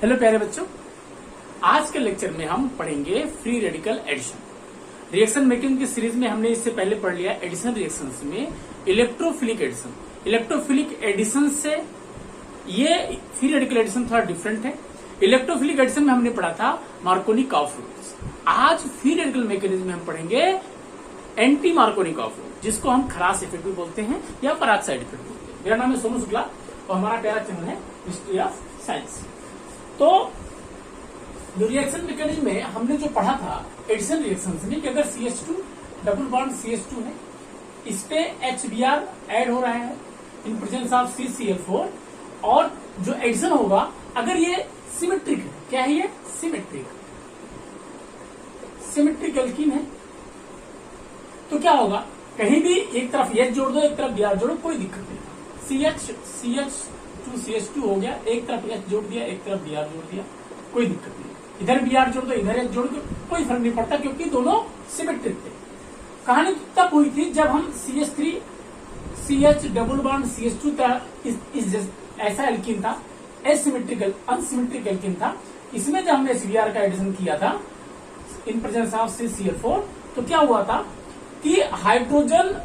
Hello प्यारे बच्चों, आज के लेक्चर में हम पढ़ेंगे free radical addition. Reaction making की सीरीज में हमने इससे पहले पढ़ लिया एडिशन रिएक्शंस में इलेक्ट्रोफिलिक एडिशन। इलेक्ट्रोफिलिक एडिशन से ये फ्री रेडिकल एडिशन थोड़ा डिफरेंट है। इलेक्ट्रोफिलिक एडिशन में हमने पढ़ा था मार्कोनी-कॉफ रूल्स। आज फ्री रेडिकल मैकेनिज्म में हम पढ़ेंगे एंटी मार्कोनी-कॉफ रूल, जिसको हम खरास इफेक्ट भी बोलते हैं या पराक्साइड इफेक्ट बोलते हैं। मेरा नाम है सोनू शुक्ला और हमारा प्यारा चैनल है हिस्ट्री ऑफ साइंस। तो जो रिएक्शन मैकेनिज्म में हमने जो पढ़ा था एडिशन रिएक्शन में कि अगर CH2 डबल बॉन्ड CH2 है, इस पे HBr ऐड हो रहा है इन प्रेजेंस ऑफ CCl4 और जो एडिशन होगा अगर ये सिमेट्रिक है, क्या है ये सिमेट्रिक एल्कीन है, तो क्या होगा कहीं भी एक तरफ H जोड़ दो एक तरफ Br जोड़ो कोई दिक्कत नहीं। CH2CH2 हो गया, एक तरफ H जोड़ दिया एक तरफ Br जोड़ दिया कोई दिक्कत नहीं। इधर Br जोड़ दो इधर H जोड़ दो कोई फर्क नहीं पड़ता क्योंकि दोनों सिमेट्रिक थे। कहानी तब हुई थी जब हम CH3 CH double bond CH2 ऐसा एल्कीन था, अनसिमेट्रिक एल्कीन था। इसमें जब हमने HBr का एडिशन किया था इन प्रेजेंस ऑफ CCl4 तो क्या हुआ था कि हाइड्रोजन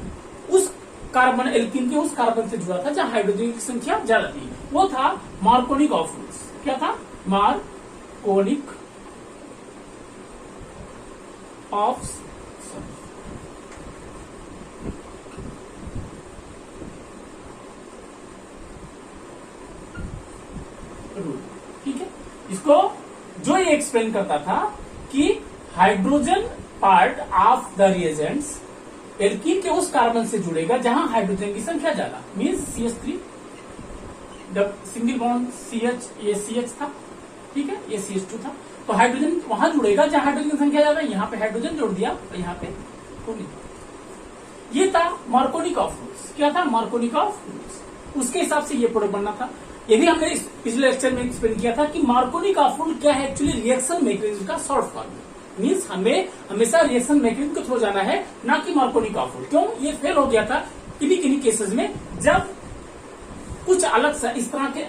उस कार्बन एल्कीन के उस कार्बन से जुड़ा था जहां हाइड्रोजन की संख्या ज्यादा थी। वो था मार्कोनी-कॉफ रूल्स। क्या था? मार्कोनिक ऑफ रूल। ठीक है, इसको जो ये एक्सप्लेन करता था कि hydrogen part of the reagents alkene के उस कार्बन से जुड़ेगा जहां हाइड्रोजन की संख्या ज्यादा, means CH3 single bond CH, ये CH था, ठीक है, ये CH2 था, तो हाइड्रोजन वहां जुड़ेगा जहां हाइड्रोजन की संख्या ज्यादा। यहाँ पे हाइड्रोजन जोड़ दिया और यहाँ पे ये था मार्कोनी-कॉफ रूल्स। क्या था? Markovnikov rules. उसके हिसाब से ये प्रोडक्ट बनना था। ये भी हमने पिछले लेक्चर में एक्सप्लेन किया था कि मार्कोनी-कॉफ रूल क्या है, एक्चुअली रिएक्शन मैकेनिज्म का शॉर्ट फॉर्म है। मीन्स हमें हमेशा रिएक्शन मैकेनिज्म के थ्रू जाना है, ना कि मार्कोनी-कॉफ रूल। क्यों? ये फेल हो गया था किन्हीं केसेस में जब कुछ अलग सा इस तरह के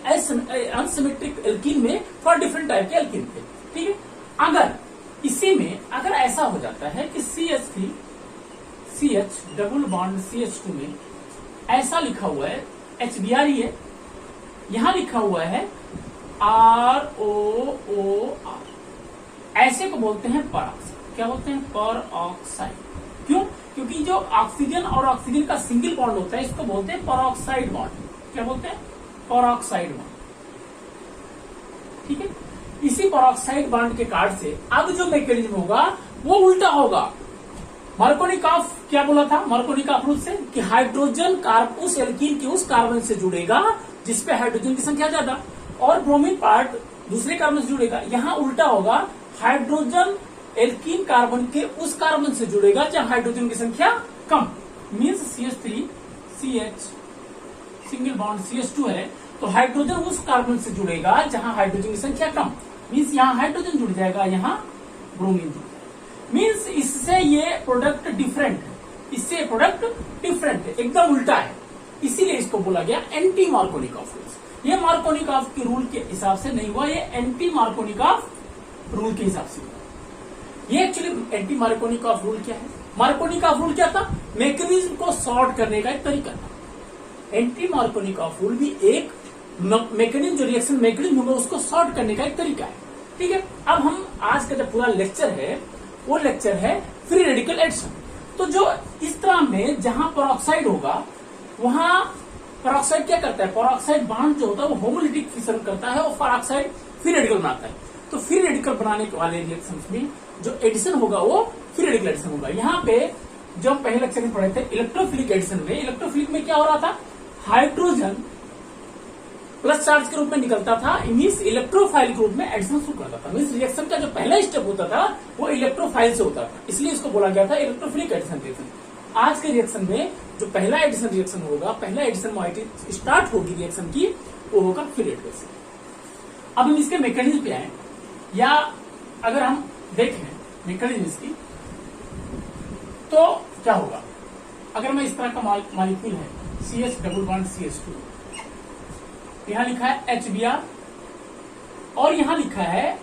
अनसिमेट्रिक एल्कीन में थोड़ा डिफरेंट टाइप के एल्कीन थे। ठीक है, अगर इसी में अगर ऐसा हो जाता है कि CH3 CH double bond CH2 में ऐसा लिखा हुआ है HBr ही है, यहां लिखा हुआ है ROOR, ऐसे को बोलते हैं परऑक्साइड। क्या बोलते हैं? परऑक्साइड। क्यों? क्योंकि जो ऑक्सीजन और ऑक्सीजन का सिंगल बॉन्ड होता है इसको बोलते हैं परऑक्साइड बॉन्ड। क्या बोलते हैं? Peroxide bond. ठीक है, इसी परऑक्साइड बॉन्ड के कार्ड से अब जो मैकेनिज्म होगा वो उल्टा होगा। मार्कोनी-कॉफ क्या बोला था मार्कोनी-कॉफ रूल से कि हाइड्रोजन उस एल्कीन के उस कार्बन से जुड़ेगा जिसपे हाइड्रोजन की संख्या ज्यादा और ब्रोमीन पार्ट दूसरे कार्बन से जुड़ेगा। यहां उल्टा होगा, हाइड्रोजन एल्कीन कार्बन के उस कार्बन से जुड़ेगा जहां हाइड्रोजन की संख्या कम, means CH3 CH single bond CH2 है तो हाइड्रोजन उस कार्बन से जुड़ेगा जहां हाइड्रोजन की संख्या कम, मीन्स यहां हाइड्रोजन जुड़ जाएगा यहां ब्रोमीन जुड़ जाएगा। मीन्स इससे ये प्रोडक्ट डिफरेंट है, इससे प्रोडक्ट डिफरेंट है, एकदम उल्टा है। इसीलिए इसको बोला गया एंटी मार्कोनी-कॉफ रूल। ये मार्कोनी-कॉफ के रूल के हिसाब से नहीं हुआ, ये एंटी मार्कोनी-कॉफ रूल के हिसाब से हुआ। ये एक्चुअली एंटी मार्कोनी-कॉफ रूल क्या है? मार्कोनी-कॉफ रूल क्या था? मैकेनिज्म को सॉर्ट करने का एक तरीका था। एंटी मार्कोनी-कॉफ रूल भी एक मैकेनिज्म, जो रिएक्शन मैकेनिज्म होगा उसको सॉर्ट करने का एक तरीका है। ठीक है, अब हम आज का जो पूरा लेक्चर है वो लेक्चर है फ्री रेडिकल एडिशन। तो जो इस तरह में जहां परऑक्साइड होगा वहां परऑक्साइड क्या करता है? परऑक्साइड बॉन्ड जो होता है वो होमोलिटिक फिशन करता है और परऑक्साइड फ्री रेडिकल बनाता है। तो फ्री रेडिकल बनाने वाले रिएक्शंस में जो एडिशन होगा वो फ्री रेडिकल एडिशन होगा। यहाँ पे जो हम पहले लेक्चर में पढ़े थे इलेक्ट्रोफिलिक एडिशन में, इलेक्ट्रोफिलिक में क्या हो रहा था? हाइड्रोजन प्लस चार्ज के रूप में निकलता था, मीन्स इलेक्ट्रोफाइल के रूप में एडिशन शुरू करता था। मीन्स रिएक्शन का जो पहला स्टेप होता था वो इलेक्ट्रोफाइल से होता था, इसलिए इसको बोला गया था इलेक्ट्रोफिलिक एडिशन रिएक्शन। आज के रिएक्शन में जो पहला एडिशन रिएक्शन होगा, पहला एडिशन मोइटी स्टार्ट होगी रिएक्शन की, वो होगा फ्री रेडिकल। अब हम इसके मैकेनिज्म पे आए, या अगर हम देखें मैकेनिज्म इसकी तो क्या होगा? अगर मैं इस तरह का मॉलिक्यूल है CH डबल बॉन्ड CH2, यहां लिखा है HBr और यहां लिखा है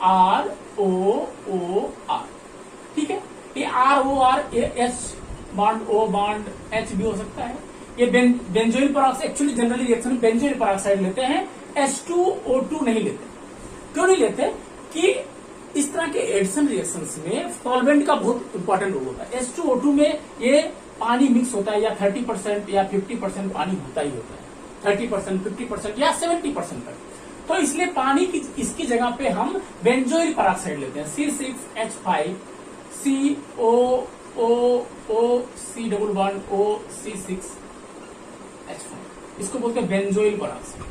ROOR, ठीक है। ये ROR H bond O bond H भी हो सकता है। ये benzoyl peroxide, actually generally reaction में बेंजोइल पेरोक्साइड लेते हैं, H2O2 नहीं लेते। क्यों नहीं लेते? कि इस तरह के एडिशन रिएक्शंस में सॉल्वेंट का बहुत इंपॉर्टेंट रोल होता है। H2O2 में ये पानी मिक्स होता है, या 30% या 50% पानी होता ही होता है, 30%, 50% या 70% तक। तो इसलिए पानी की इसकी जगह पे हम बेंजोइल पेरोक्साइड लेते हैं, C6H5 COOO C double bond O C6H5, इसको बोलते हैं बेंजोइल पेरोक्साइड।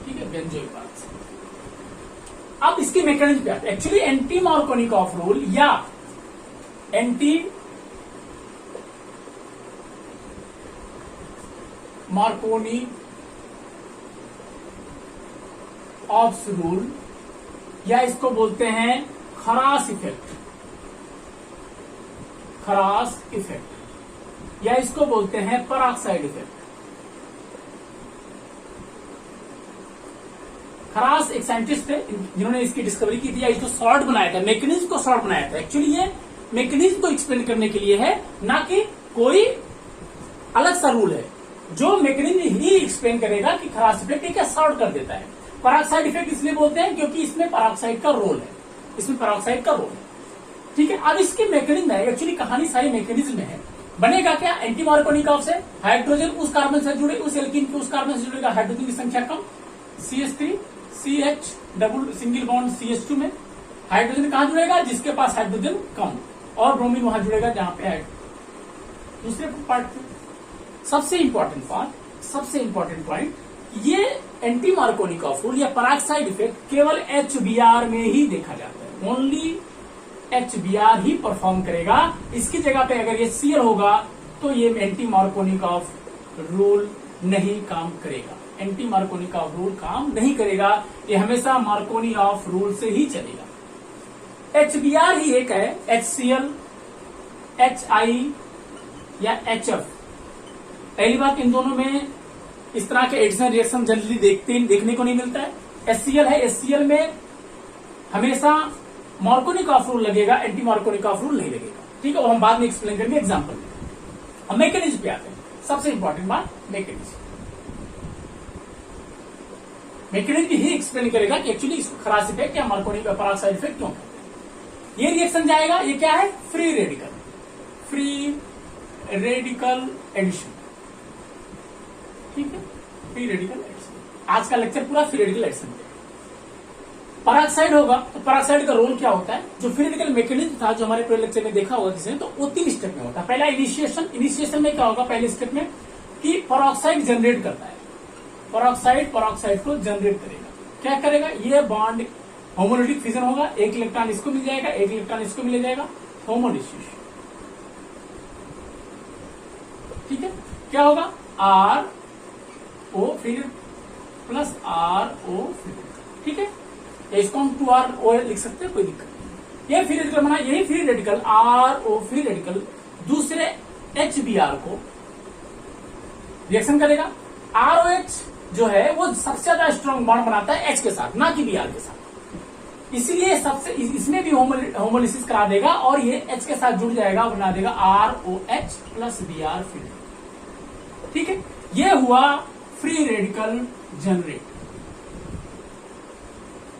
ठीक है, बेंजोइल पेरोक्साइड। अब इसकी मैकेनिज्म क्या है? एक्चुअली एंटी मार्कोनिकॉफ रूल या एंटी मार्कोनिकॉफ रूल, या इसको बोलते हैं खरास इफेक्ट, खरास इफेक्ट, या इसको बोलते हैं पेरोक्साइड इफेक्ट। खरास एक साइंटिस्ट थे जिन्होंने इसकी डिस्कवरी की थी, या इसको शॉर्ट बनाया था, मैकेनिज्म को शॉर्ट बनाया था। एक्चुअली ये मैकेनिज्म को एक्सप्लेन करने के लिए है, ना कि कोई अलग सा रूल है। जो मैकेनिज्म ही एक्सप्लेन करेगा कि खरास इफेक्ट क्या शॉर्ट कर देता है। पेरोक्साइड इफेक्ट इसलिए बोलते हैं क्योंकि इसमें पेरोक्साइड का रोल है, इसमें पेरोक्साइड का रोल है। ठीक है, अब इसके मैकेनिज्म है, एक्चुअली कहानी सारी मैकेनिज्म में है। बनेगा क्या? एंटी मार्कोनिकॉफ से हाइड्रोजन उस कार्बन से जुड़े, उस एल्कीन के उस कार्बन से जुड़ेगा, हाइड्रोजन की संख्या कम, CH3 CH double single bond CH2 में हाइड्रोजन कहां जुड़ेगा? जिसके पास हाइड्रोजन कम, और ब्रोमीन वहां जुड़ेगा जहां पे है। दूसरे पार्ट में सबसे इंपॉर्टेंट पॉइंट, ये एंटी मार्कोनिकॉफ रूल या पेरोक्साइड इफेक्ट केवल HBr में ही देखा जाता है। ओनली HBr ही परफॉर्म करेगा। इसकी जगह पे अगर ये Cl होगा तो ये एंटी मार्कोनिकॉफ रूल नहीं काम करेगा, एंटी मार्कोनिकॉफ रूल काम नहीं करेगा। ये हमेशा मार्कोनिकॉफ रूल से ही चलेगा। HBr ही एक है, HCl, HI या HF। पहली बात, इन दोनों में इस तरह के एडिशन रिएक्शन जनरली देखने को नहीं मिलता है। HCl है, HCl में हमेशा मार्कोनिकॉफ रूल लगेगा, एंटी मार्कोनिकॉफ रूल नहीं लगेगा। ठीक है, वो हम बाद में एक्सप्लेन करेंगे एग्जाम्पल में। अब मैकेनिज्म पे आते हैं। सबसे इंपॉर्टेंट बात मैकेनिज्म ही एक्सप्लेन करेगा कि एक्चुअली इसको खरास इफेक्ट या मार्कोनिकॉफ पेरोक्साइड इफेक्ट क्यों कहते हैं। ये रिएक्शन जाएगा, ये क्या है? Free radical addition. ठीक है, फ्री रेडिकल एडिशन। आज का लेक्चर पूरा फ्री रेडिकल एडिशन पे। पेरोक्साइड होगा तो पेरोक्साइड का रोल क्या होता है? जो फ्री रेडिकल मैकेनिज्म था, जो हमारे पूरे लेक्चर में देखा होगा जिसने, तो वो 3 स्टेप में होता है। पहला इनिशिएशन में क्या होगा? पहले स्टेप में कि पेरोक्साइड जनरेट करता है, पेरोक्साइड को जनरेट करेगा। क्या करेगा? ये बॉन्ड होमोलिटिक फिजन होगा, एक इलेक्ट्रॉन इसको मिल जाएगा, एक इलेक्ट्रॉन इसको मिल जाएगा, होमोलिसिस। ठीक है, क्या होगा? RO फिर प्लस RO फिर। ठीक है, इसको हम 2RO लिख सकते हैं, कोई दिक्कत नहीं। ये फ्री रेडिकल बना, यही free radical RO free radical दूसरे HBr को रिएक्शन करेगा। ROH जो है वो सबसे ज्यादा स्ट्रॉन्ग बॉन्ड बनाता है H के साथ, ना कि Br के साथ। इसलिए सबसे इसमें भी होमोलिसिस करा देगा और ये H के साथ जुड़ जाएगा, बना देगा ROH प्लस Br फिर। ठीक है, ये हुआ फ्री रेडिकल जनरेट।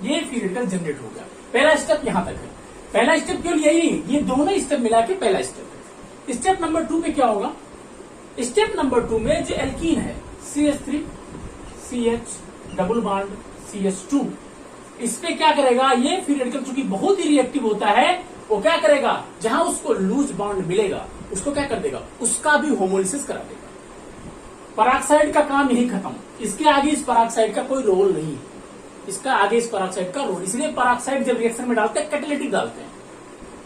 ये फ्री रेडिकल जनरेट हो गया। पहला स्टेप यहां तक है। पहला स्टेप केवल यही, ये दोनों स्टेप मिला के पहला स्टेप है। स्टेप नंबर 2 में क्या होगा? स्टेप नंबर 2 में जो एल्कीन है CH3 CH double bond CH2, इस पे क्या करेगा? ये फ्री रेडिकल चूंकि बहुत ही रिएक्टिव होता है, वो क्या करेगा? जहां उसको लूज बॉन्ड मिलेगा उसको क्या कर देगा? उसका भी होमोलिसिस करा देगा। पेरोक्साइड का काम यही खत्म। इसके आगे इस पेरोक्साइड का कोई रोल नहीं, इसका आगे इस पेरोक्साइड का रोल। इसलिए पेरोक्साइड जब रिएक्शन में डालते हैं कैटालिटिक डालते हैं,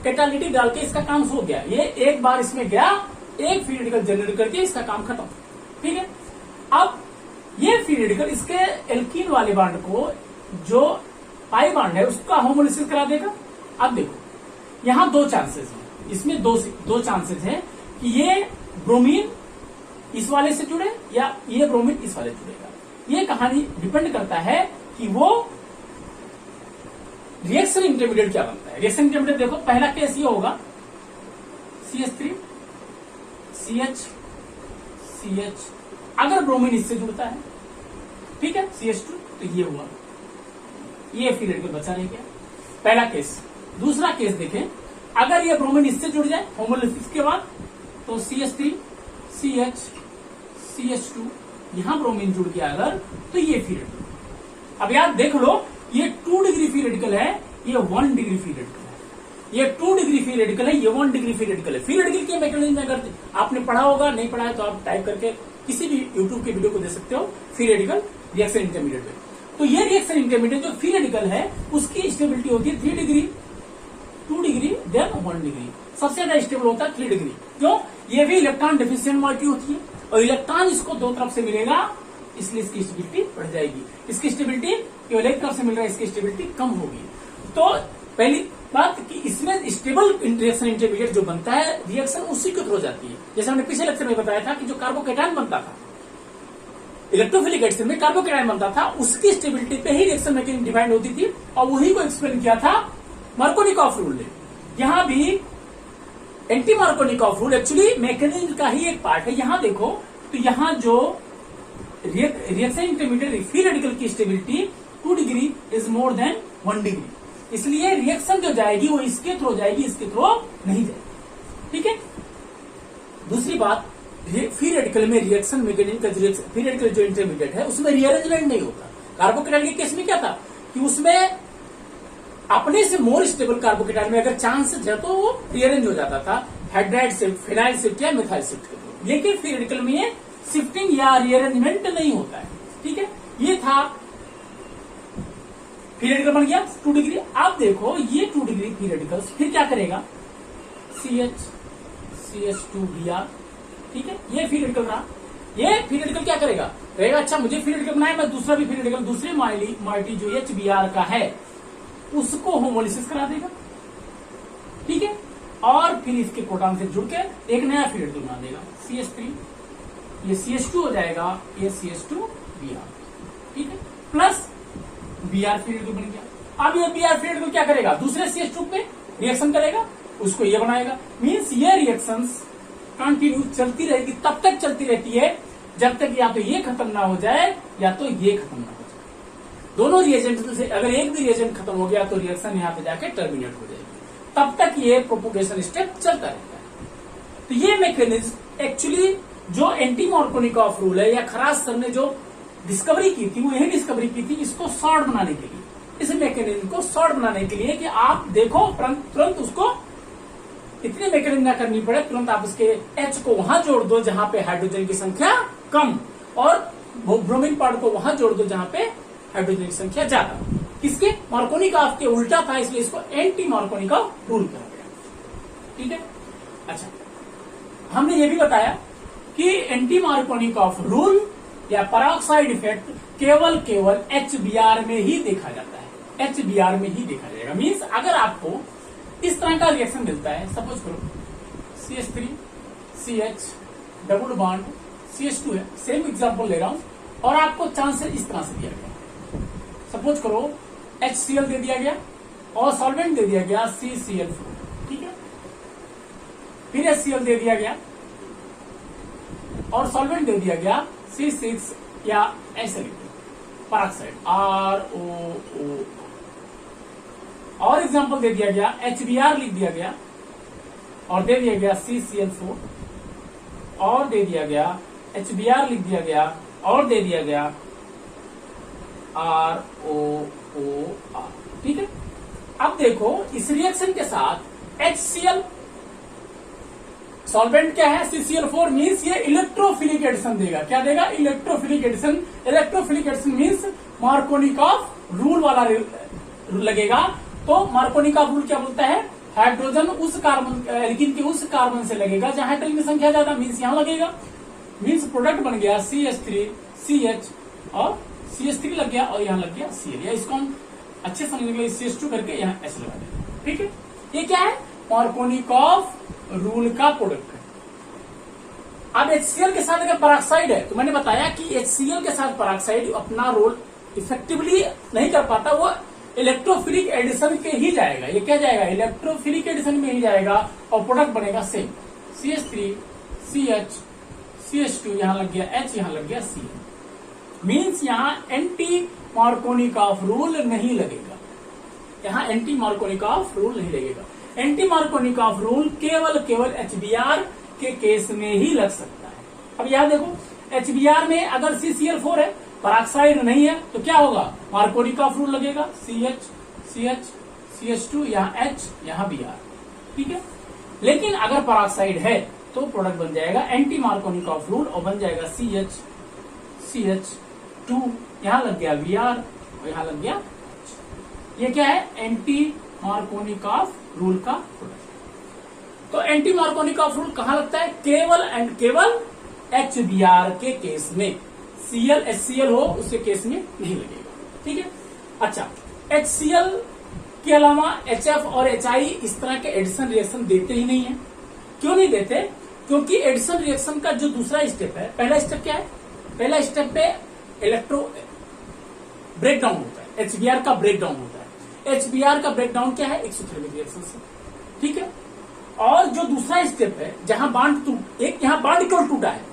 कैटालिटिक डाल के इसका काम हो गया। ये एक बार इसमें गया, एक फ्री रेडिकल जनरेट करके इसका काम खत्म। ठीक है, अब ये फ्री रेडिकल इसके एल्कीन वाले बॉन्ड को, जो पाई बॉन्ड है, उसका होमोलिसिस करा देगा। अब देखो, यहां 2 चांसेस हैं, इसमें दो चांसेस हैं कि ये ब्रोमीन इस वाले से जुड़े या ये ब्रोमीन इस वाले जुड़ेगा। ये कहानी डिपेंड करता है कि वो रिएक्शन इंटरमीडिएट क्या बनता है। रिएक्शन इंटरमीडिएट देखो, पहला केस ये होगा CH3 CH CH, अगर ब्रोमीन इससे जुड़ता है, ठीक है, CH2, तो ये हुआ, ये फ्री रेडिकल बचा नहीं गया, पहला केस। दूसरा केस देखें, अगर ये ब्रोमीन इससे जुड़ जाए होमोलिसिस के बाद, तो CH3 CH CH2, यहां ब्रोमीन जुड़ गया अगर, तो ये फ्री रेडिकल। अब यार देख लो, ये 2 डिग्री फ्री रेडिकल है, ये 1 डिग्री फ्री रेडिकल है। ये 2 डिग्री फ्री रेडिकल है, ये 1 डिग्री फ्री रेडिकल है। फ्री रेडिकल के मैकेनिज्म अगर आपने पढ़ा होगा, नहीं पढ़ा है तो आप टाइप करके किसी भी यूट्यूब के वीडियो को दे सकते हो, फ्री रेडिकल रिएक्शन इंटरमीडिएट में। तो ये रिएक्शन इंटरमीडिएट जो फ्री रेडिकल है उसकी स्टेबिलिटी होती है 3 डिग्री, 2 डिग्री, देन 1 डिग्री। सबसे ज्यादा स्टेबल होता है 3 डिग्री। क्यों? ये भी इलेक्ट्रॉन डिफिशिएंट मॉलिक्यूल होती है और इलेक्ट्रॉन इसको दो तरफ से मिलेगा, इसलिए इसकी स्टेबिलिटी बढ़ जाएगी। इसकी स्टेबिलिटी केवल एक तरफ से मिल रहा है, इसकी स्टेबिलिटी कम होगी। तो पहली बात कि इसमें स्टेबल रिएक्शन इंटरमीडिएट जो बनता है, रिएक्शन उसी के थ्रू हो जाती है। जैसे हमने पिछले लेक्चर में बताया था कि जो कार्बोकेटायन बनता था, इलेक्ट्रोफिलिक एसिड में कार्बोकेटायन बनता था, उसकी स्टेबिलिटी पे ही रिएक्शन मैकेनिज्म डिफाइंड होती थी और वही को एक्सप्लेन किया था मार्कोनिकॉफ रूल ने। यहां भी anti Markovnikov rule actually mechanism का ही एक पार्ट है। यहां देखो, तो यहां जो रिएक्शन इंटरमीडिएट फ्री रेडिकल की stability 2 degree is more than 1 degree, इसलिए रिएक्शन जो जाएगी वो इसके थ्रू जाएगी, इसके थ्रू नहीं जाएगी। ठीक है। दूसरी बात, फ्री रेडिकल में रिएक्शन मैकेनिज्म का फ्री रेडिकल जो इंटरमीडिएट है उसमें रीअरेंजमेंट नहीं होता। कार्बोकेटायन के केस में क्या था कि उसमें अपने से मोर स्टेबल कार्बोकेटायन में अगर चांसेस है तो वो रीअरेंज हो जाता था हाइड्राइड शिफ्ट, फिनाइल शिफ्ट या मिथाइल शिफ्ट के थ्रू। लेकिन फ्री रेडिकल में ये शिफ्टिंग या रीअरेंजमेंट नहीं होता है। ठीक है, ये था फ्री रेडिकल बन गया 2 डिग्री। आप देखो ये 2 डिग्री फ्री रेडिकल फिर क्या करेगा, CH CH2Br, ठीक है, ये फ्री रेडिकल रहा। ये फ्री रेडिकल क्या करेगा, कहेगा अच्छा मुझे फ्री रेडिकल बनाया, मैं दूसरा भी फ्री रेडिकल दूसरे मॉइटी जो HBr का है उसको होमोलिसिस करा देगा। ठीक है, और फिर इसके प्रोटॉन से जुड़ के एक नया फ्री रेडिकल बना देगा CH3, ये CH2 हो जाएगा, ये CH2Br, ठीक है, प्लस Br फ्री रेडिकल बन गया। अब ये Br फ्री रेडिकल क्या करेगा, दूसरे CH2 पे रिएक्शन करेगा, उसको ये बनाएगा। मीन्स ये रिएक्शंस कंटिन्यू चलती रहेगी, तब तक चलती रहती है जब तक या तो ये खत्म ना हो जाए या तो ये खत्म ना हो जाए। दोनों रिएजेंट से अगर एक भी रिएजेंट खत्म हो गया तो रिएक्शन यहाँ पे जाके टर्मिनेट हो जाएगी, तब तक ये प्रोपोगेशन स्टेप चलता रहता है। तो ये मैकेनिज्म एक्चुअली जो एंटी मार्कोनिकॉफ रूल है या खराज सर ने जो डिस्कवरी की थी वो यही डिस्कवरी की थी, इसको शॉर्ट बनाने के लिए, इस मैकेनिज्म को शॉर्ट बनाने के लिए कि आप देखो तुरंत उसको इतनी मैकेनिज्म ना करनी पड़े, तुरंत आप उसके H को वहां जोड़ दो जहां पे हाइड्रोजन की संख्या कम और ब्रोमीन पार्ट को वहां जोड़ दो जहां पे हाइड्रोजन की संख्या ज्यादा। किसके, मार्कोनिकॉफ के उल्टा था, इसलिए इसको एंटी मार्कोनिकॉफ रूल कहा गया। ठीक है, अच्छा हमने ये भी बताया कि एंटी मार्कोनिकॉफ रूल या पेरोक्साइड इफेक्ट केवल HBr में ही देखा जाता है, HBr में ही देखा जाएगा। मीन्स अगर आपको इस तरह का रिएक्शन मिलता है, सपोज करो CH3 CH double bond CH2 है, सेम एग्जांपल ले रहा हूं, और आपको चांसेस इस तरह से दिया गया, सपोज करो HCl दे दिया गया और सॉल्वेंट दे दिया गया CCl4, ठीक है, फिर HCl दे दिया गया और सॉल्वेंट दे दिया गया C6 या ऐसे लिखते पेरोक्साइड ROO, और एग्जांपल दे दिया गया HBr लिख दिया गया और दे दिया गया CCl4 और दे दिया गया HBr लिख दिया गया और दे दिया गया ROOR, ठीक है। अब देखो इस रिएक्शन के साथ HCl सॉल्वेंट क्या है CCl4, मीन्स ये इलेक्ट्रोफिलिक एडिशन देगा। क्या देगा, electrophilic addition. Electrophilic addition means Markovnikov rule वाला लगेगा। तो मार्कोनिकॉफ रूल क्या बोलता है, हाइड्रोजन उस कार्बन एल्कीन के उस कार्बन से लगेगा जहां हाइड्रोजन की संख्या ज्यादा, मीन्स यहां लगेगा। मीन्स प्रोडक्ट बन गया CH3 CH और CH3 लग गया और यहां लग गया Cl, या इसको हम अच्छे समझने के लिए CH2 करके यहां ऐसे लगा देंगे। ठीक है, ये क्या है, मार्कोनिकॉफ रूल का प्रोडक्ट है। अब HCl के साथ अगर पेरोक्साइड है, तो मैंने बताया कि HCl के साथ पेरोक्साइड अपना रोल इफेक्टिवली नहीं कर पाता, वो इलेक्ट्रोफिलिक एडिशन के ही जाएगा। ये क्या जाएगा? इलेक्ट्रोफिलिक एडिशन में ही जाएगा और प्रोडक्ट बनेगा सेम, CH3 CH CH2 यहां लग गया H, यहां लग गया Cl। मीन्स यहां एंटी मार्कोनिकॉफ रूल नहीं लगेगा, यहां एंटी मार्कोनिकॉफ रूल नहीं लगेगा। एंटी मार्कोनिकॉफ रूल केवल HBr के केस में ही लग सकता है। अब यहां देखो, HBr में अगर CCl4 है, पेरोक्साइड नहीं है, तो क्या होगा? मार्कोनिकॉफ रूल लगेगा, CH CH CH2 यहाँ H यहाँ Br, ठीक है। लेकिन अगर पेरोक्साइड है तो प्रोडक्ट बन जाएगा एंटी मार्कोनिकॉफ रूल और बन जाएगा CH CH2, यहां लग गया Br और यहां लग गया H। ये क्या है? एंटी मार्कोनिकॉफ रूल का प्रोडक्ट। तो एंटी मार्कोनिकॉफ रूल कहां लगता है? केवल एंड केवल HBr के केस में। Cl HCl हो उसके केस में नहीं लगेगा, ठीक है। अच्छा, HCl के अलावा HF और HI इस तरह के एडिशन रिएक्शन देते ही नहीं है। क्यों नहीं देते? क्योंकि एडिशन रिएक्शन का जो दूसरा स्टेप है, पहला स्टेप क्या है? पहला स्टेप पे इलेक्ट्रो ब्रेकडाउन होता है, HBr का ब्रेकडाउन होता है। HBr का ब्रेकडाउन क्या है? एक्सोथर्मिक रिएक्शन से, ठीक है। और जो दूसरा स्टेप है, जहां बांड एक यहां बांड केवल टूटा है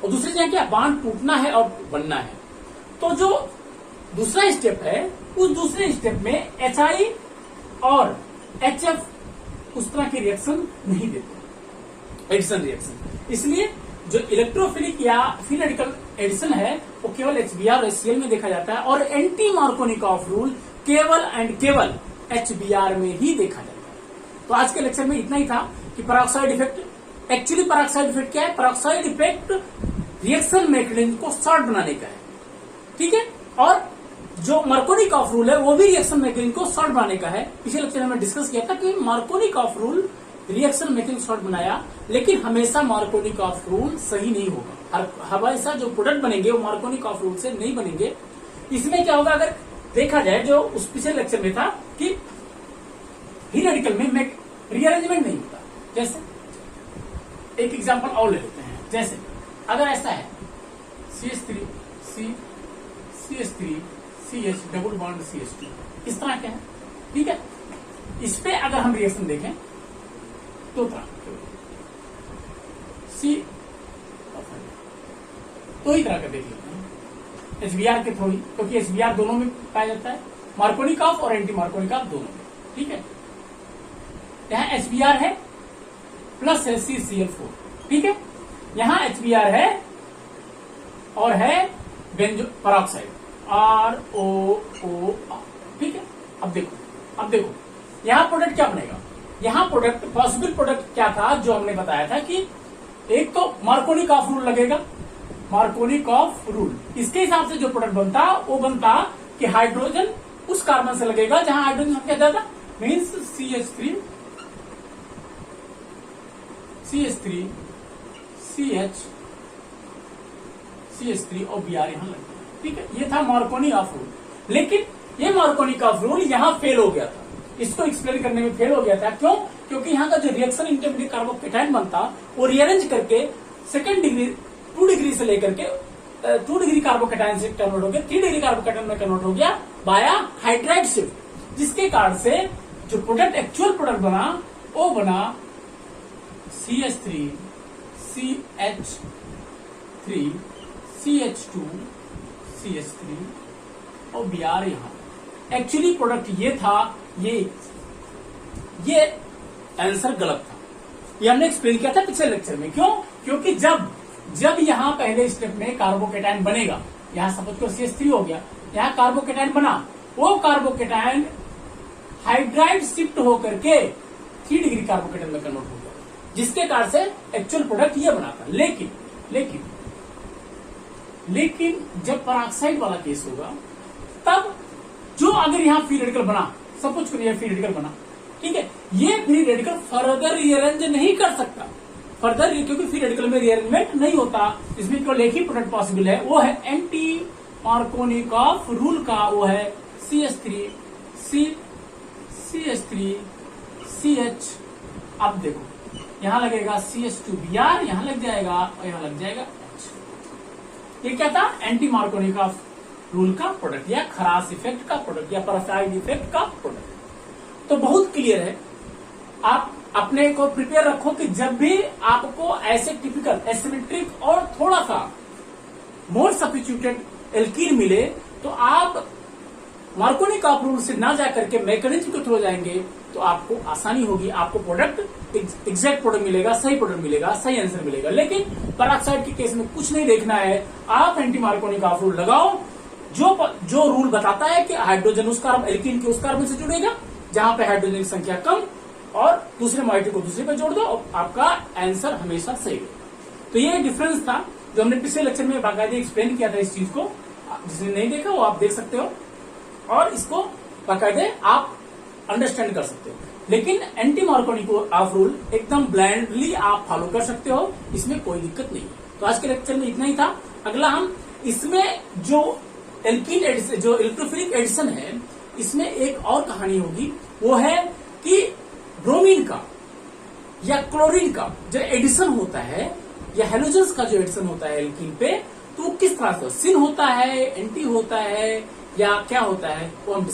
और दूसरी जगह क्या? बांड टूटना है और बनना है। तो जो दूसरा स्टेप है, उस दूसरे स्टेप में HI और HF उस तरह की रिएक्शन नहीं देते, एडिशन रिएक्शन। इसलिए जो इलेक्ट्रोफिलिक या फ्री रेडिकल एडिशन है वो केवल HBr और HCl में देखा जाता है और एंटी मार्कोनिकॉफ रूल केवल एंड केवल HBr में ही देखा जाता है। तो आज के लेक्चर में इतना ही था कि peroxide effect, actually peroxide effect क्या है? पेरोक्साइड इफेक्ट रिएक्शन मैकेनिज्म को शॉर्ट बनाने का है, ठीक है। और जो मार्कोनिकॉफ रूल है वो भी रिएक्शन मैकेनिज्म को शॉर्ट बनाने का है। पिछले लेक्चर में हमने डिस्कस किया था कि Markovnikov rule reaction mechanism short बनाया, लेकिन हमेशा मार्कोनिकॉफ रूल सही नहीं होगा। हमेशा जो प्रोडक्ट बनेंगे वो मार्कोनिकॉफ रूल से नहीं बनेंगे। इसमें क्या होगा? अगर देखा जाए, जो उस पिछले लेक्चर में था कि फ्री रेडिकल में रीअरेंजमेंट नहीं होता। जैसे एक एग्जांपल और ले लेते हैं, जैसे अगर ऐसा है CH3 CH3 CH double bond CH2, इस तरह क्या है, ठीक है। इस पे अगर हम रिएक्शन देखें तो दो ही तरह का देख लेते हैं, HBr के थ्रू ही, क्योंकि HBr दोनों में पाया जाता है, मार्कोनिकॉफ और एंटी मार्कोनिकॉफ दोनों में, ठीक है। यहाँ HBr है प्लस है CCl4, ठीक है। यहां HBr है और है बेंजो पेरोक्साइड ROOR, ठीक है। अब देखो यहां प्रोडक्ट क्या बनेगा? यहां प्रोडक्ट, पॉसिबल प्रोडक्ट क्या था जो हमने बताया था कि एक तो मार्कोनिकॉफ रूल लगेगा, मार्कोनिकॉफ रूल। इसके हिसाब से जो प्रोडक्ट बनता वो बनता कि हाइड्रोजन उस कार्बन से लगेगा जहां हाइड्रोजन क्या जाता, मीन्स CH3 CH3 और Br यहां लग गया, ठीक है। ये था मार्कोनिकॉफ रूल। लेकिन ये मार्कोनिकॉफ रूल यहां फेल हो गया था, इसको एक्सप्लेन करने में फेल हो गया था। क्यों? क्योंकि यहाँ का जो रिएक्शन इंटरमीडिएट कार्बोकेटायन बनता वो रीअरेंज करके सेकंड डिग्री 2 डिग्री से लेकर के 2 डिग्री कार्बोकेटायन से कन्वर्ट हो गया, 3 डिग्री कार्बोकेटायन में कन्वर्ट हो गया बाया हाइड्राइड शिफ्ट, जिसके कारण से जो प्रोडक्ट एक्चुअल प्रोडक्ट बना वो बना CH3 CH3 CH2 CH3 और Br यहां। एक्चुअली प्रोडक्ट ये था, ये आंसर गलत था। ये हमने एक्सप्लेन किया था पिछले लेक्चर में। क्यों? क्योंकि जब यहां पहले स्टेप में कार्बोकेटायन बनेगा, यहां सपोज करो CH3 हो गया, यहां कार्बोकेटायन बना, वो कार्बोकेटायन हाइड्राइड शिफ्ट होकर के 3 डिग्री कार्बोकेटायन में कन्वर्ट हो गया, जिसके कारण से एक्चुअल प्रोडक्ट ये बना था। लेकिन जब पेरोक्साइड वाला केस होगा तब जो अगर यहां फ्री रेडिकल बना, सपोज करिए फ्री रेडिकल बना, ठीक है, ये फ्री रेडिकल फर्दर रीअरेंज नहीं कर सकता फर्दर, क्योंकि फ्री रेडिकल में रीअरेंजमेंट नहीं होता। इसमें केवल एक ही प्रोडक्ट पॉसिबल है, वो है एंटी मार्कोनिकॉफ रूल का, वो है CH3 CH3 CH। अब देखो यहां लगेगा CH2Br, यहां लग जाएगा और यहां लग जाएगा H। ये क्या था? एंटी मार्कोनिकॉफ रूल का प्रोडक्ट या खरास इफेक्ट का प्रोडक्ट या परसाइड इफेक्ट का प्रोडक्ट। तो बहुत क्लियर है, आप अपने को प्रिपेयर रखो कि जब भी आपको ऐसे टिपिकल एसिमेट्रिक और थोड़ा सा मोर सब्स्टिट्यूटेड एल्कीन मिले तो आप मार्कोनिकॉफ रूल से ना जाकर के मैकेनिज्म के थ्रू जाएंगे तो आपको आसानी होगी, आपको प्रोडक्ट एग्जैक्ट प्रोडक्ट मिलेगा, सही प्रोडक्ट मिलेगा, सही आंसर मिलेगा। लेकिन पेरोक्साइड के केस में कुछ नहीं देखना है, आप एंटी मार्कोनिकॉफ रूल लगाओ, जो रूल बताता है कि हाइड्रोजन उस कार्बन एल्कीन के उस कार्बन से जुड़ेगा जहां पे हाइड्रोजन की संख्या कम, और दूसरे मॉलिक्यूल को दूसरे पे जोड़ दो और आपका आंसर हमेशा सही होगा। तो ये डिफरेंस था जो हमने पिछले लेक्चर में बाकायदे एक्सप्लेन किया था। इस चीज को जिसने नहीं देखा वो आप देख सकते हो और इसको बाकायदे आप अंडरस्टैंड कर सकते हो। लेकिन एंटी मार्कोनिकॉफ रूल एकदम ब्लाइंडली आप फॉलो कर सकते हो, इसमें कोई दिक्कत नहीं है। तो आज के लेक्चर में इतना ही था। अगला हम इसमें जो एल्कीन एडिशन, जो इलेक्ट्रोफिलिक एडिशन है, इसमें एक और कहानी होगी, वो है कि ब्रोमीन का या क्लोरीन का जो एडिशन होता है या हेलोजन्स का जो एडिशन होता है एल्कीन पे, तो वो किस तरह से सिन होता है, एंटी होता है या क्या होता है, वो हम